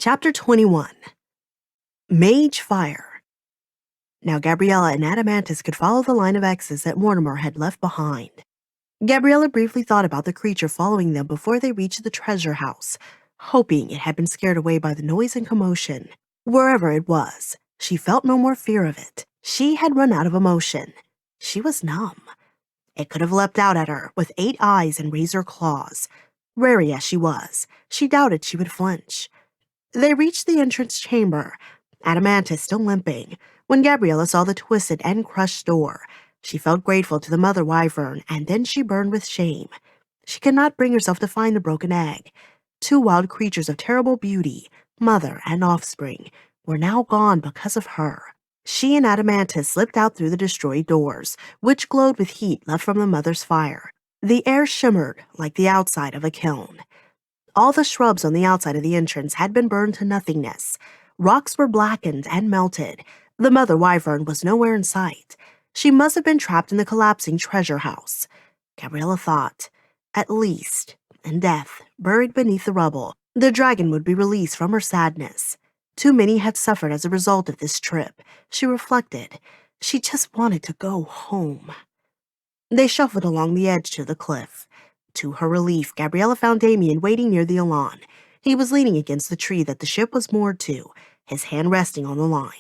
Chapter 21. Mage Fire. Now Gabriella and Adamantus could follow the line of X's that Mortimer had left behind. Gabriella briefly thought about the creature following them before they reached the treasure house, hoping it had been scared away by the noise and commotion. Wherever it was, she felt no more fear of it. She had run out of emotion. She was numb. It could have leapt out at her with 8 eyes and razor claws. Wary as she was, she doubted she would flinch. They reached the entrance chamber, Adamantus still limping, when Gabriella saw the twisted and crushed door. She felt grateful to the mother wyvern, and then she burned with shame. She could not bring herself to find the broken egg. 2 wild creatures of terrible beauty, mother and offspring, were now gone because of her. She and Adamantus slipped out through the destroyed doors, which glowed with heat left from the mother's fire. The air shimmered like the outside of a kiln. All the shrubs on the outside of the entrance had been burned to nothingness. Rocks were blackened and melted. The mother wyvern was nowhere in sight. She must have been trapped in the collapsing treasure house. Gabriella thought. At least, in death, buried beneath the rubble, the dragon would be released from her sadness. Too many had suffered as a result of this trip, she reflected. She just wanted to go home. They shuffled along the edge to the cliff. To her relief, Gabriella found Damien waiting near the Elawn. He was leaning against the tree that the ship was moored to, his hand resting on the line.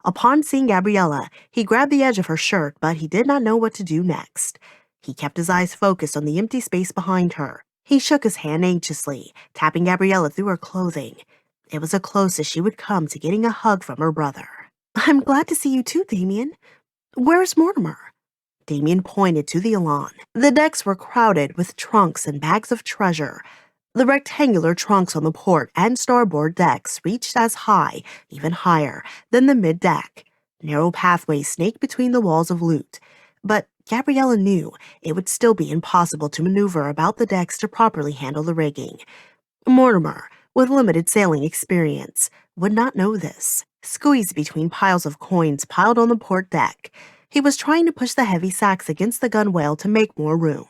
Upon seeing Gabriella, he grabbed the edge of her shirt, but he did not know what to do next. He kept his eyes focused on the empty space behind her. He shook his hand anxiously, tapping Gabriella through her clothing. It was the closest she would come to getting a hug from her brother. "I'm glad to see you too, Damien. Where's Mortimer?" Damien pointed to the Elawn. The decks were crowded with trunks and bags of treasure. The rectangular trunks on the port and starboard decks reached as high, even higher, than the mid-deck. Narrow pathways snaked between the walls of loot. But Gabriella knew it would still be impossible to maneuver about the decks to properly handle the rigging. Mortimer, with limited sailing experience, would not know this. Squeezed between piles of coins piled on the port deck, he was trying to push the heavy sacks against the gunwale to make more room.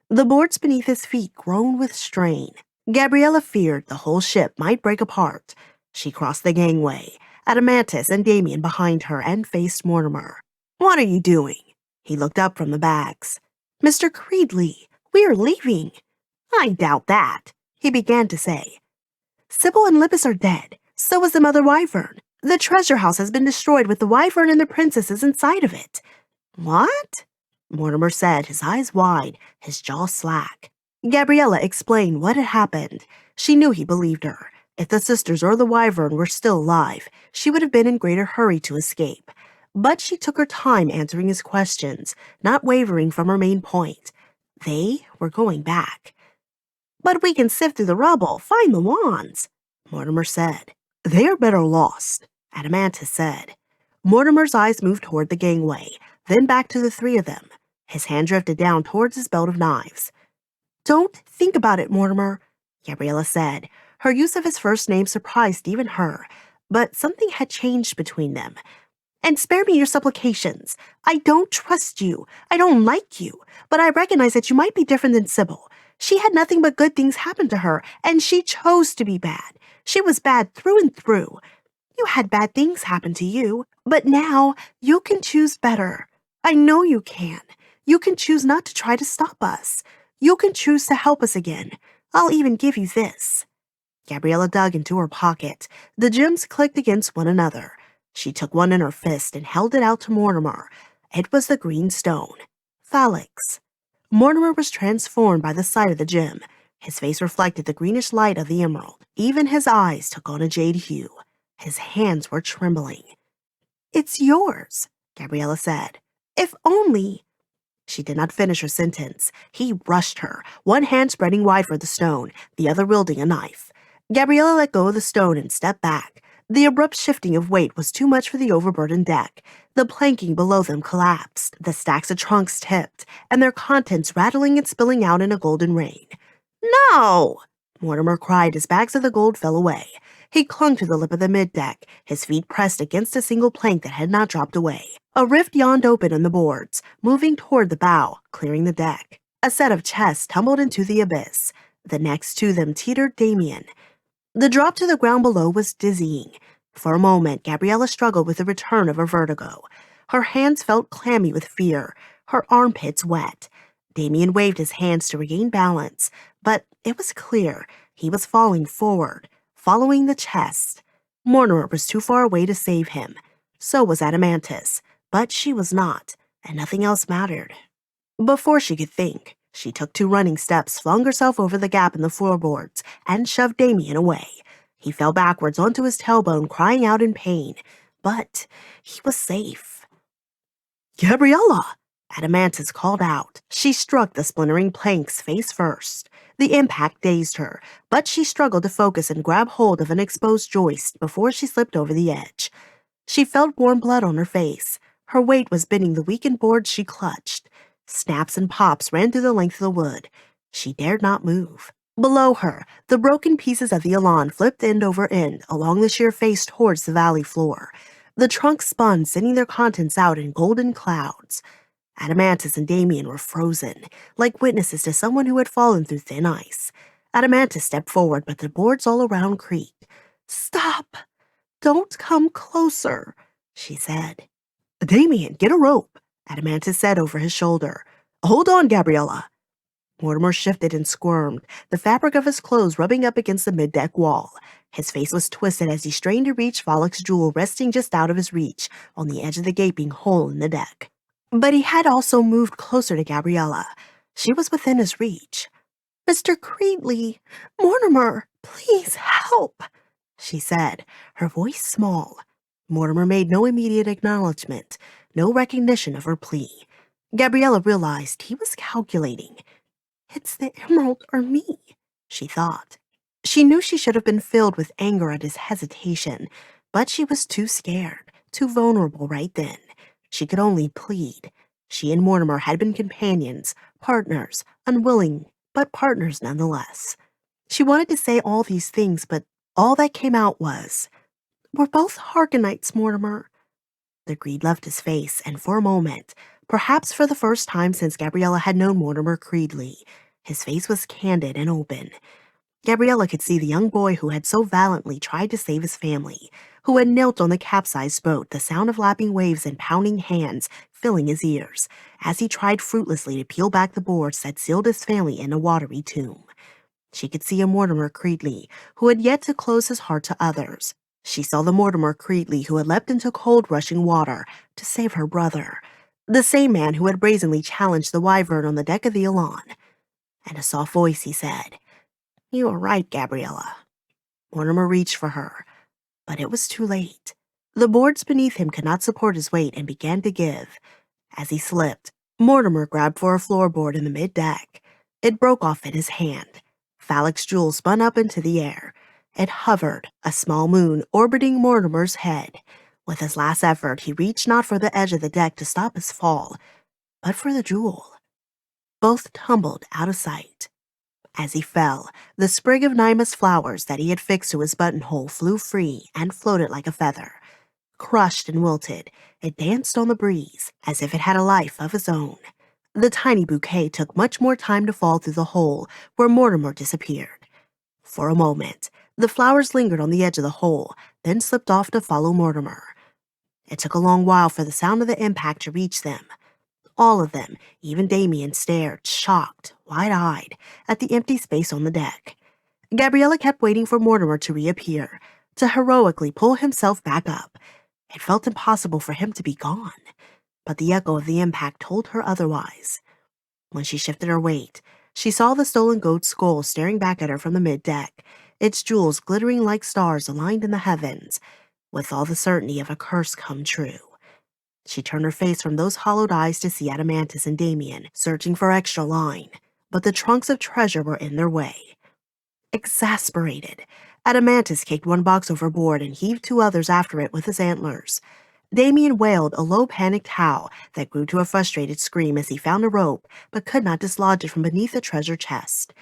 The boards beneath his feet groaned with strain. Gabriella feared the whole ship might break apart. She crossed the gangway, Adamantus and Damien behind her, and faced Mortimer. "What are you doing?" He looked up from the bags. "Mr. Creedley, we are leaving." "I doubt that," he began to say. "Sybil and Lippis are dead. So is the mother wyvern. The treasure house has been destroyed with the wyvern and the princesses inside of it." "What?" Mortimer said, his eyes wide, his jaw slack. Gabriella explained what had happened. She knew he believed her. If the sisters or the wyvern were still alive, she would have been in greater hurry to escape. But she took her time answering his questions, not wavering from her main point. They were going back. "But we can sift through the rubble, find the wands," Mortimer said. "They are better lost," Adamantus said. Mortimer's eyes moved toward the gangway, then back to the 3 of them. His hand drifted down towards his belt of knives. "Don't think about it, Mortimer," Gabriella said. Her use of his first name surprised even her, but something had changed between them. "And spare me your supplications. I don't trust you. I don't like you, but I recognize that you might be different than Sybil. She had nothing but good things happen to her, and she chose to be bad. She was bad through and through. You had bad things happen to you, but now you can choose better. I know you can. You can choose not to try to stop us. You can choose to help us again. I'll even give you this." Gabriella dug into her pocket. The gems clicked against one another. She took one in her fist and held it out to Mortimer. It was the green stone. Phalanx. Mortimer was transformed by the sight of the gem. His face reflected the greenish light of the emerald. Even his eyes took on a jade hue. His hands were trembling. "It's yours," Gabriella said. "If only—" She did not finish her sentence. He rushed her, one hand spreading wide for the stone, the other wielding a knife. Gabriella let go of the stone and stepped back. The abrupt shifting of weight was too much for the overburdened deck. The planking below them collapsed, the stacks of trunks tipped, and their contents rattling and spilling out in a golden rain. "No!" Mortimer cried as bags of the gold fell away. He clung to the lip of the middeck, his feet pressed against a single plank that had not dropped away. A rift yawned open in the boards, moving toward the bow, clearing the deck. A set of chests tumbled into the abyss. The next to them teetered Damien. The drop to the ground below was dizzying. For a moment, Gabriella struggled with the return of her vertigo. Her hands felt clammy with fear, her armpits wet. Damien waved his hands to regain balance, but it was clear he was falling forward, following the chest. Mortimer was too far away to save him. So was Adamantis, but she was not, and nothing else mattered. Before she could think, she took 2 running steps, flung herself over the gap in the floorboards, and shoved Damien away. He fell backwards onto his tailbone, crying out in pain, but he was safe. "Gabriella!" Adamantis called out. She struck the splintering planks face first. The impact dazed her, but she struggled to focus and grab hold of an exposed joist before she slipped over the edge. She felt warm blood on her face. Her weight was bending the weakened boards she clutched. Snaps and pops ran through the length of the wood. She dared not move. Below her, the broken pieces of the Elawn flipped end over end along the sheer face towards the valley floor. The trunks spun, sending their contents out in golden clouds. Adamantis and Damien were frozen, like witnesses to someone who had fallen through thin ice. Adamantis stepped forward, but the boards all around creaked. "Stop! Don't come closer," she said. "Damien, get a rope," Adamantis said over his shoulder. "Hold on, Gabriella." Mortimer shifted and squirmed, the fabric of his clothes rubbing up against the mid-deck wall. His face was twisted as he strained to reach Volok's jewel resting just out of his reach on the edge of the gaping hole in the deck. But he had also moved closer to Gabriella. She was within his reach. "Mr. Creedley, Mortimer, please help," she said, her voice small. Mortimer made no immediate acknowledgement, no recognition of her plea. Gabriella realized he was calculating. "It's the emerald or me," she thought. She knew she should have been filled with anger at his hesitation, but she was too scared, too vulnerable right then. She could only plead. She and Mortimer had been companions, partners, unwilling, but partners nonetheless. She wanted to say all these things, but all that came out was, "We're both Harkonites, Mortimer." The greed left his face, and for a moment, perhaps for the first time since Gabriella had known Mortimer Creedley, his face was candid and open. Gabriella could see the young boy who had so valiantly tried to save his family, who had knelt on the capsized boat, the sound of lapping waves and pounding hands filling his ears, as he tried fruitlessly to peel back the boards that sealed his family in a watery tomb. She could see a Mortimer Creedley who had yet to close his heart to others. She saw the Mortimer Creedley who had leapt into cold rushing water to save her brother, the same man who had brazenly challenged the wyvern on the deck of the Elawn. In a soft voice he said, "You are right, Gabriella." Mortimer reached for her, but it was too late. The boards beneath him could not support his weight and began to give. As he slipped, Mortimer grabbed for a floorboard in the mid-deck. It broke off in his hand. Valak's jewel spun up into the air. It hovered, a small moon orbiting Mortimer's head. With his last effort, he reached not for the edge of the deck to stop his fall, but for the jewel. Both tumbled out of sight. As he fell, the sprig of Nyma's flowers that he had fixed to his buttonhole flew free and floated like a feather. Crushed and wilted, it danced on the breeze as if it had a life of its own. The tiny bouquet took much more time to fall through the hole where Mortimer disappeared. For a moment, the flowers lingered on the edge of the hole, then slipped off to follow Mortimer. It took a long while for the sound of the impact to reach them. All of them, even Damien, stared, shocked, wide-eyed, at the empty space on the deck. Gabriella kept waiting for Mortimer to reappear, to heroically pull himself back up. It felt impossible for him to be gone, but the echo of the impact told her otherwise. When she shifted her weight, she saw the stolen goat's skull staring back at her from the mid-deck, its jewels glittering like stars aligned in the heavens, with all the certainty of a curse come true. She turned her face from those hollowed eyes to see Adamantis and Damien searching for extra line, but the trunks of treasure were in their way. Exasperated, Adamantis kicked one box overboard and heaved 2 others after it with his antlers. Damien wailed a low panicked howl that grew to a frustrated scream as he found a rope but could not dislodge it from beneath the treasure chest.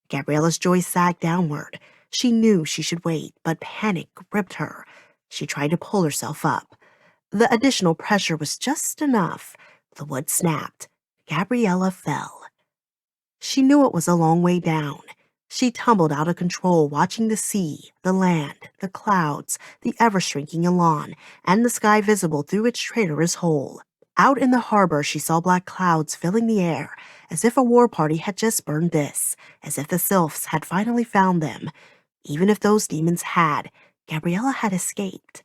Gabriella's joist sagged downward. She knew she should wait, but panic gripped her. She tried to pull herself up. The additional pressure was just enough. The wood snapped. Gabriella fell. She knew it was a long way down. She tumbled out of control, watching the sea, the land, the clouds, the ever-shrinking Elawn, and the sky visible through its traitorous hole. Out in the harbor, she saw black clouds filling the air, as if a war party had just burned this, as if the sylphs had finally found them. Even if those demons had, Gabriella had escaped.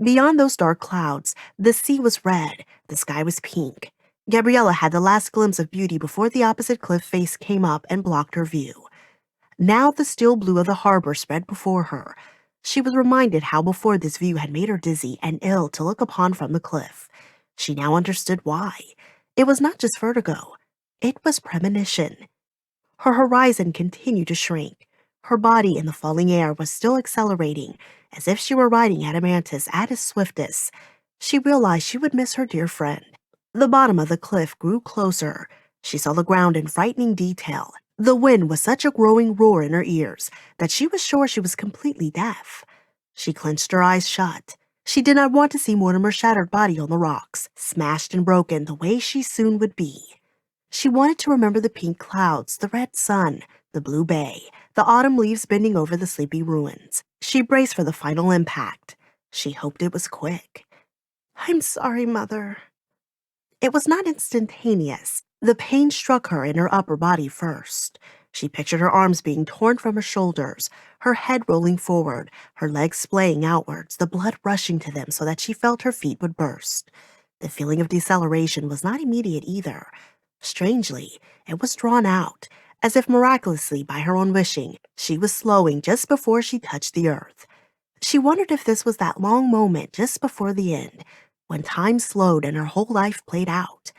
Beyond those dark clouds, the sea was red, the sky was pink. Gabriella had the last glimpse of beauty before the opposite cliff face came up and blocked her view. Now the still blue of the harbor spread before her. She was reminded how before this view had made her dizzy and ill to look upon from the cliff. She now understood why. It was not just vertigo. It was premonition. Her horizon continued to shrink. Her body in the falling air was still accelerating, as if she were riding Adamantus at his swiftest. She realized she would miss her dear friend. The bottom of the cliff grew closer. She saw the ground in frightening detail. The wind was such a growing roar in her ears that she was sure she was completely deaf. She clenched her eyes shut. She did not want to see Mortimer's shattered body on the rocks, smashed and broken the way she soon would be. She wanted to remember the pink clouds, the red sun, the blue bay, the autumn leaves bending over the sleepy ruins. She braced for the final impact. She hoped it was quick. "I'm sorry, Mother." It was not instantaneous. The pain struck her in her upper body first. She pictured her arms being torn from her shoulders, her head rolling forward, her legs splaying outwards, the blood rushing to them so that she felt her feet would burst. The feeling of deceleration was not immediate either. Strangely, it was drawn out, as if miraculously by her own wishing, she was slowing just before she touched the earth. She wondered if this was that long moment just before the end, when time slowed and her whole life played out.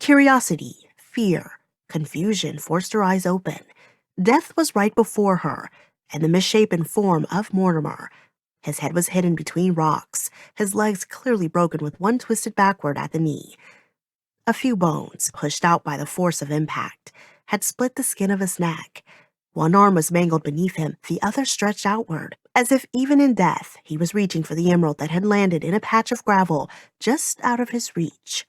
Curiosity, fear, confusion forced her eyes open. Death was right before her, and the misshapen form of Mortimer. His head was hidden between rocks, his legs clearly broken with one twisted backward at the knee. A few bones, pushed out by the force of impact, had split the skin of his neck. One arm was mangled beneath him, the other stretched outward, as if even in death he was reaching for the emerald that had landed in a patch of gravel just out of his reach.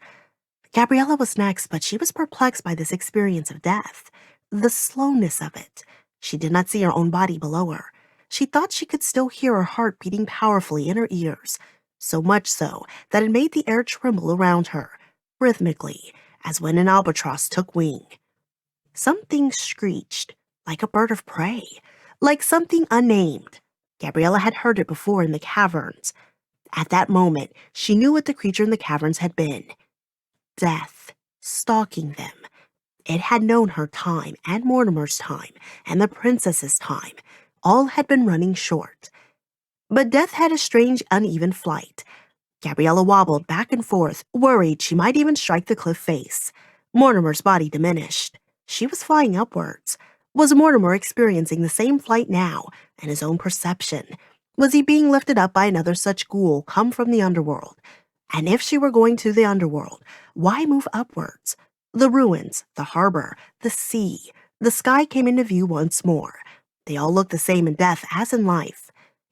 Gabriella was next, but she was perplexed by this experience of death. The slowness of it. She did not see her own body below her. She thought she could still hear her heart beating powerfully in her ears, so much so that it made the air tremble around her, rhythmically, as when an albatross took wing. Something screeched, like a bird of prey, like something unnamed. Gabriella had heard it before in the caverns. At that moment, she knew what the creature in the caverns had been. Death, stalking them. It had known her time, and Mortimer's time, and the princess's time. All had been running short. But death had a strange, uneven flight. Gabriella wobbled back and forth, worried she might even strike the cliff face. Mortimer's body diminished. She was flying upwards. Was Mortimer experiencing the same flight now, and his own perception? Was he being lifted up by another such ghoul come from the underworld? And if she were going to the underworld, why move upwards? The ruins, the harbor, the sea, the sky came into view once more. They all looked the same in death as in life.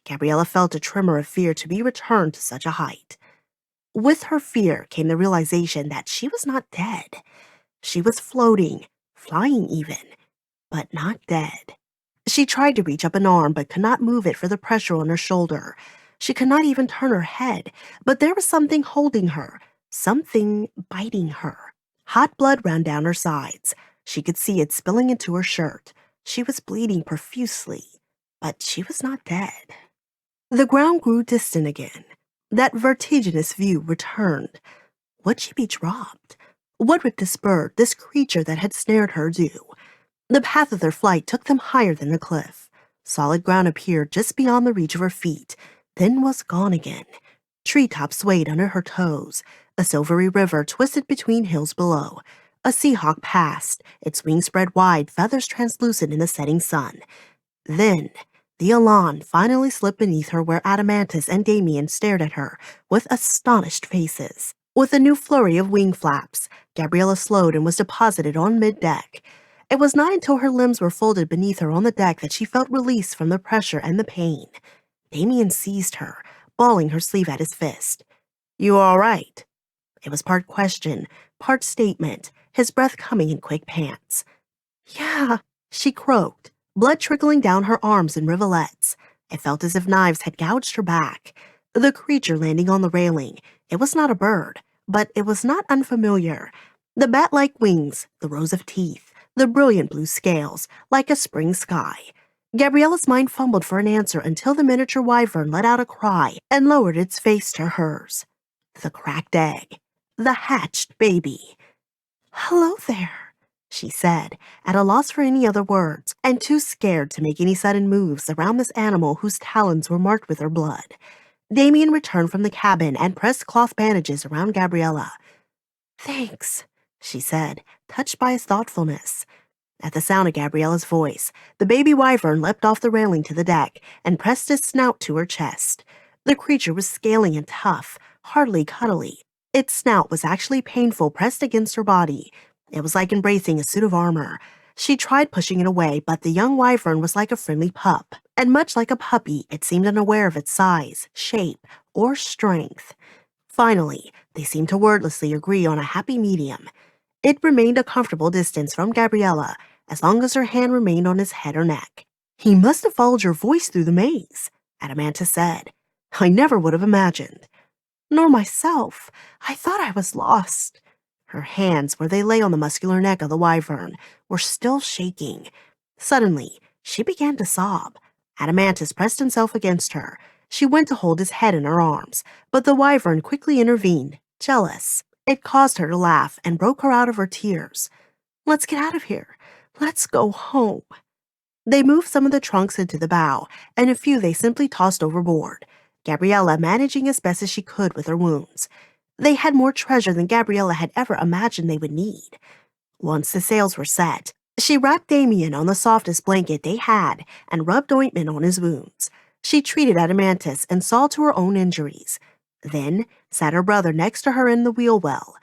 Gabriella felt a tremor of fear to be returned to such a height. With her fear came the realization that she was not dead. She was floating, flying even, but not dead. She tried to reach up an arm but could not move it for the pressure on her shoulder. She could not even turn her head, but there was something holding her, something biting her. Hot blood ran down her sides. She could see it spilling into her shirt. She was bleeding profusely, but she was not dead. The ground grew distant again. That vertiginous view returned. Would she be dropped? What would this bird, this creature that had snared her, do? The path of their flight took them higher than the cliff. Solid ground appeared just beyond the reach of her feet, then was gone again. Treetops swayed under her toes. A silvery river twisted between hills below. A seahawk passed, its wings spread wide, feathers translucent in the setting sun. Then, the Elawn finally slipped beneath her where Adamantus and Damien stared at her with astonished faces. With a new flurry of wing flaps, Gabriella slowed and was deposited on mid-deck. It was not until her limbs were folded beneath her on the deck that she felt release from the pressure and the pain. Damien seized her, balling her sleeve at his fist. "You all right?" It was part question, part statement, his breath coming in quick pants. "Yeah," She croaked, blood trickling down her arms in rivulets. It felt as if knives had gouged her back. The creature landing on the railing. It was not a bird, but it was not unfamiliar. The bat-like wings, the rows of teeth, the brilliant blue scales, like a spring sky. Gabriella's mind fumbled for an answer until the miniature wyvern let out a cry and lowered its face to hers. The cracked egg. The hatched baby. "Hello there," she said, at a loss for any other words, and too scared to make any sudden moves around this animal whose talons were marked with her blood. Damien returned from the cabin and pressed cloth bandages around Gabriella. "Thanks," she said, touched by his thoughtfulness. At the sound of Gabriella's voice, the baby wyvern leapt off the railing to the deck and pressed his snout to her chest. The creature was scaly and tough, hardly cuddly. Its snout was actually painful pressed against her body. It was like embracing a suit of armor. She tried pushing it away, but the young wyvern was like a friendly pup, and much like a puppy, it seemed unaware of its size, shape, or strength. Finally, they seemed to wordlessly agree on a happy medium. It remained a comfortable distance from Gabriella, as long as her hand remained on his head or neck. "He must have followed your voice through the maze," Adamanta said. "I never would have imagined." "Nor myself. I thought I was lost." Her hands, where they lay on the muscular neck of the wyvern, were still shaking. Suddenly, she began to sob. Adamantus pressed himself against her. She went to hold his head in her arms, but the wyvern quickly intervened, jealous. It caused her to laugh and broke her out of her tears. "Let's get out of here. Let's go home." They moved some of the trunks into the bow, and a few they simply tossed overboard, Gabriella managing as best as she could with her wounds. They had more treasure than Gabriella had ever imagined they would need. Once the sails were set, she wrapped Damien on the softest blanket they had and rubbed ointment on his wounds. She treated Adamantus and saw to her own injuries. Then sat her brother next to her in the wheel well.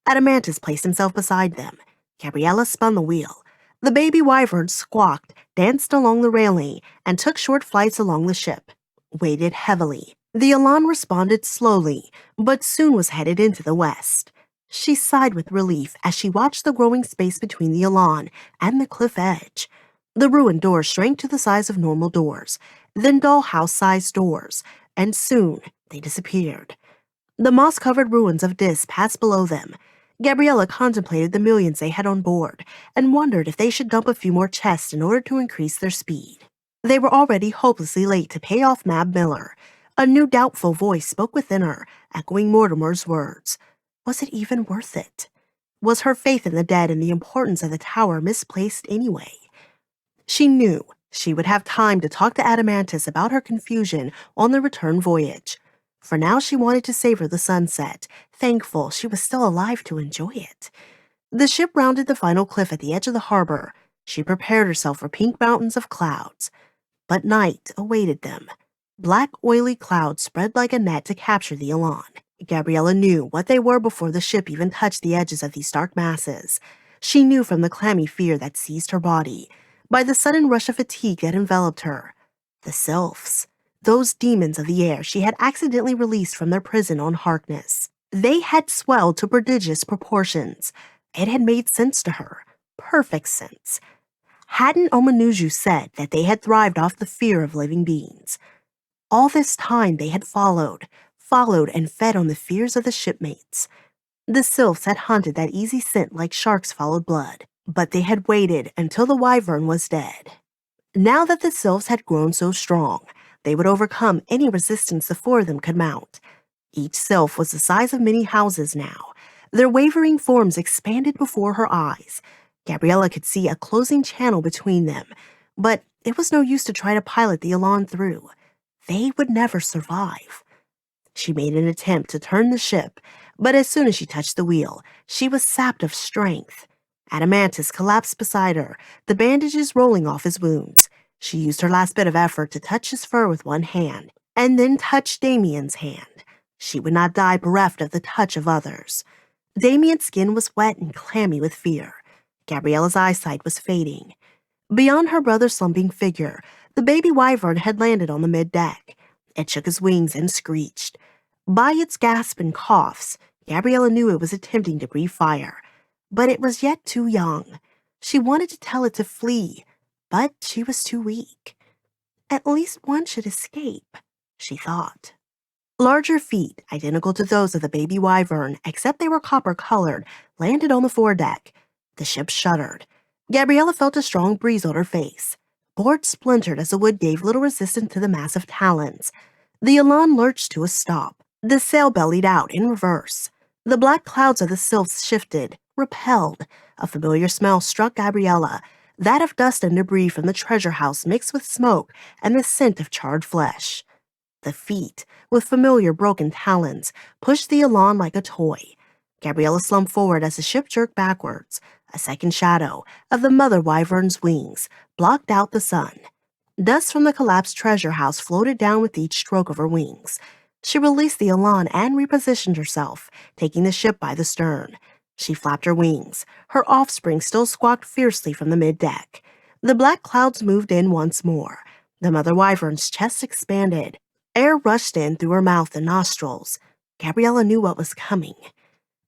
Adamantus placed himself beside them. Gabriella spun the wheel. The baby wyvern squawked, danced along the railing, and took short flights along the ship. Weighted heavily. The Elawn responded slowly, but soon was headed into the west. She sighed with relief as she watched the growing space between the Elawn and the cliff edge. The ruined doors shrank to the size of normal doors, then dollhouse-sized doors, and soon they disappeared. The moss-covered ruins of Dis passed below them. Gabriella contemplated the millions they had on board and wondered if they should dump a few more chests in order to increase their speed. They were already hopelessly late to pay off Mab Miller. A new doubtful voice spoke within her, echoing Mortimer's words. Was it even worth it? Was her faith in the dead and the importance of the tower misplaced anyway? She knew she would have time to talk to Adamantus about her confusion on the return voyage. For now she wanted to savor the sunset, thankful she was still alive to enjoy it. The ship rounded the final cliff at the edge of the harbor. She prepared herself for pink mountains of clouds. But night awaited them. Black, oily clouds spread like a net to capture the Elawn. Gabriella knew what they were before the ship even touched the edges of these dark masses. She knew from the clammy fear that seized her body, by the sudden rush of fatigue that enveloped her. The sylphs, those demons of the air she had accidentally released from their prison on Harkness. They had swelled to prodigious proportions. It had made sense to her. Perfect sense. Hadn't Omanuju said that they had thrived off the fear of living beings? All this time they had followed and fed on the fears of the shipmates. The sylphs had hunted that easy scent like sharks followed blood, but they had waited until the wyvern was dead. Now that the sylphs had grown so strong, they would overcome any resistance the four of them could mount. Each sylph was the size of many houses now. Their wavering forms expanded before her eyes. Gabriella could see a closing channel between them, but it was no use to try to pilot the Elawn through. They would never survive. She made an attempt to turn the ship, but as soon as she touched the wheel, she was sapped of strength. Adamantus collapsed beside her, the bandages rolling off his wounds. She used her last bit of effort to touch his fur with one hand, and then touched Damien's hand. She would not die bereft of the touch of others. Damien's skin was wet and clammy with fear. Gabriella's eyesight was fading. Beyond her brother's slumping figure, the baby wyvern had landed on the mid-deck. It shook its wings and screeched. By its gasps and coughs, Gabriella knew it was attempting to breathe fire. But it was yet too young. She wanted to tell it to flee, But she was too weak. At least one should escape, she thought. Larger feet, identical to those of the baby wyvern, except they were copper-colored, landed on the foredeck. The ship shuddered. Gabriella felt a strong breeze on her face. Boards splintered as the wood gave little resistance to the massive talons. The Elawn lurched to a stop. The sail bellied out in reverse. The black clouds of the sylphs shifted, repelled. A familiar smell struck Gabriella, that of dust and debris from the treasure house mixed with smoke and the scent of charred flesh. The feet, with familiar broken talons, pushed the Elawn like a toy. Gabriella slumped forward as the ship jerked backwards. A second shadow, of the mother wyvern's wings, blocked out the sun. Dust from the collapsed treasure house floated down with each stroke of her wings. She released the Elawn and repositioned herself, taking the ship by the stern. She flapped her wings. Her offspring still squawked fiercely from the middeck. The black clouds moved in once more. The mother wyvern's chest expanded. Air rushed in through her mouth and nostrils. Gabriella knew what was coming.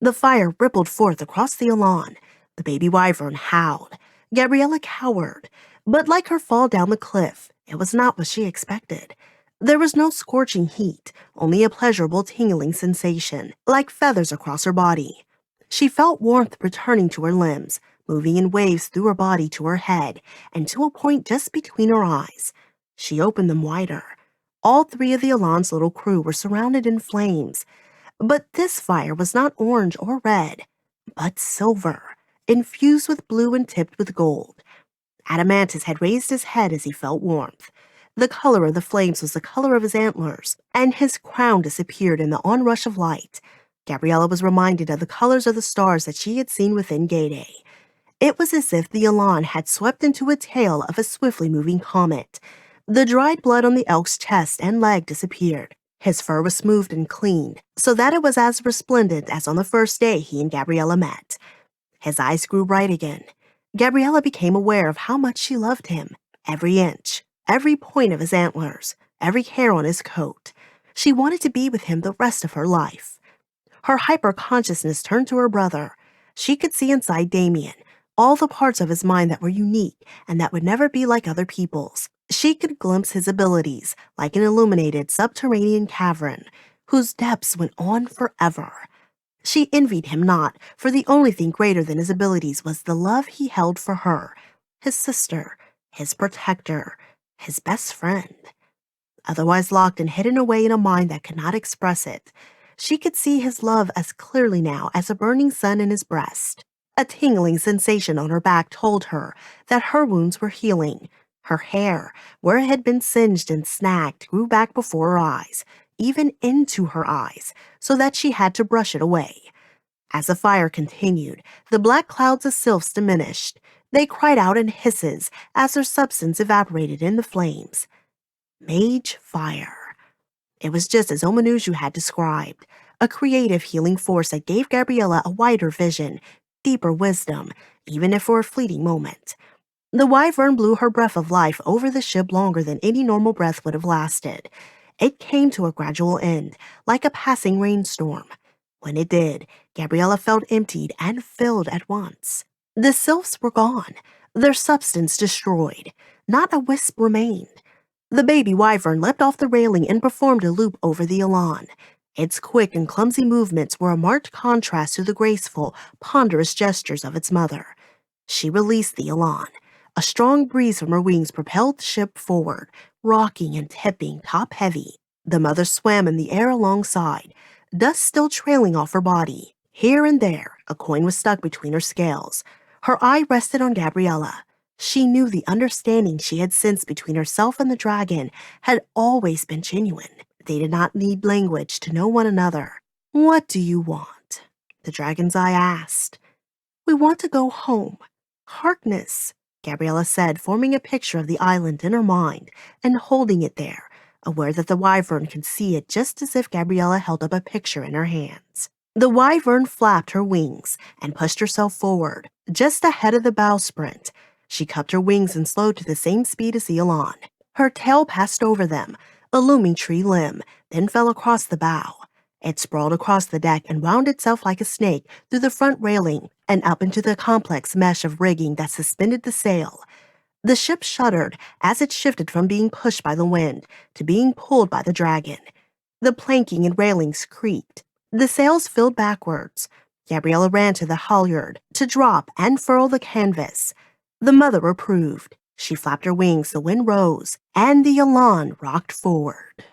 The fire rippled forth across the Elawn. The baby wyvern howled. Gabriella cowered. But like her fall down the cliff, it was not what she expected. There was no scorching heat, only a pleasurable tingling sensation, like feathers across her body. She felt warmth returning to her limbs, moving in waves through her body to her head, and to a point just between her eyes. She opened them wider. All three of the Elawn's little crew were surrounded in flames. But this fire was not orange or red, but silver, infused with blue and tipped with gold. Adamantus had raised his head as he felt warmth. The color of the flames was the color of his antlers, and his crown disappeared in the onrush of light. Gabriella was reminded of the colors of the stars that she had seen within Gate A. It was as if the Elawn had swept into a tail of a swiftly moving comet. The dried blood on the elk's chest and leg disappeared. His fur was smoothed and cleaned, so that it was as resplendent as on the first day he and Gabriella met. His eyes grew bright again. Gabriella became aware of how much she loved him. Every inch, every point of his antlers, every hair on his coat. She wanted to be with him the rest of her life. Her hyper-consciousness turned to her brother. She could see inside Damien, all the parts of his mind that were unique and that would never be like other people's. She could glimpse his abilities like an illuminated subterranean cavern, whose depths went on forever. She envied him not, for the only thing greater than his abilities was the love he held for her, his sister, his protector, his best friend. Otherwise locked and hidden away in a mind that could not express it, she could see his love as clearly now as a burning sun in his breast. A tingling sensation on her back told her that her wounds were healing. Her hair, where it had been singed and snagged, grew back before her eyes, even into her eyes, so that she had to brush it away. As the fire continued, the black clouds of sylphs diminished. They cried out in hisses as their substance evaporated in the flames. Mage fire. It was just as Omanushu had described, a creative healing force that gave Gabriella a wider vision, deeper wisdom, even if for a fleeting moment. The wyvern blew her breath of life over the ship longer than any normal breath would have lasted. It came to a gradual end, like a passing rainstorm. When it did, Gabriella felt emptied and filled at once. The sylphs were gone, their substance destroyed. Not a wisp remained. The baby wyvern leapt off the railing and performed a loop over the Elawn. Its quick and clumsy movements were a marked contrast to the graceful, ponderous gestures of its mother. She released the Elawn. A strong breeze from her wings propelled the ship forward, rocking and tipping top-heavy. The mother swam in the air alongside, dust still trailing off her body. Here and there, a coin was stuck between her scales. Her eye rested on Gabriella. She knew the understanding she had sensed between herself and the dragon had always been genuine. They did not need language to know one another. "What do you want?" the dragon's eye asked. "We want to go home. Harkness," Gabriella said, forming a picture of the island in her mind and holding it there, aware that the wyvern could see it just as if Gabriella held up a picture in her hands. The wyvern flapped her wings and pushed herself forward, just ahead of the bowsprit. She cupped her wings and slowed to the same speed as the Elawn. Her tail passed over them, a looming tree limb, then fell across the bow. It sprawled across the deck and wound itself like a snake through the front railing and up into the complex mesh of rigging that suspended the sail. The ship shuddered as it shifted from being pushed by the wind to being pulled by the dragon. The planking and railings creaked. The sails filled backwards. Gabriella ran to the halyard to drop and furl the canvas. The mother approved. She flapped her wings, the wind rose, and the Elawn rocked forward.